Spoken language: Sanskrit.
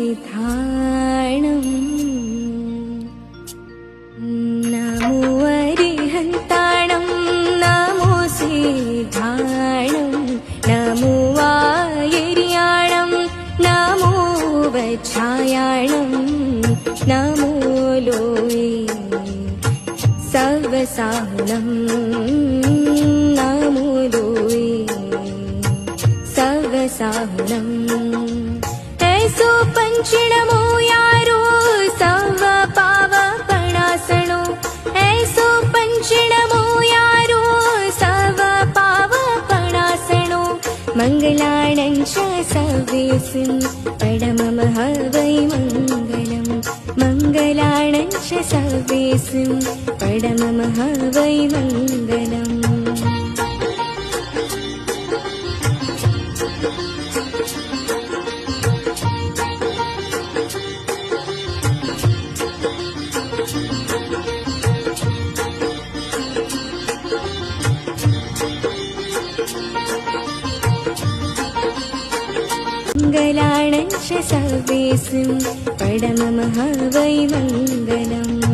सिद्धाणम् नमो अरिहन्ताणम् नमो सिद्धाणम् नमो वायर्याणम् नमो वच्छायाणम् नमो लोये सवसाहुनम् नमो लोये सवसाहुनम् ऐसो पंचिणमो यारो सव पावपणासणो ऐसो पंचिणमो यारो सव पावपणासणो मङ्गलाणं च सवेसिं पडममः वै मङ्गलम् मङ्गलाणं च सवेसिं पडममः वै मङ्गलम् मङ्गलाणं च सवेसिं पडममः वै मङ्गलम्।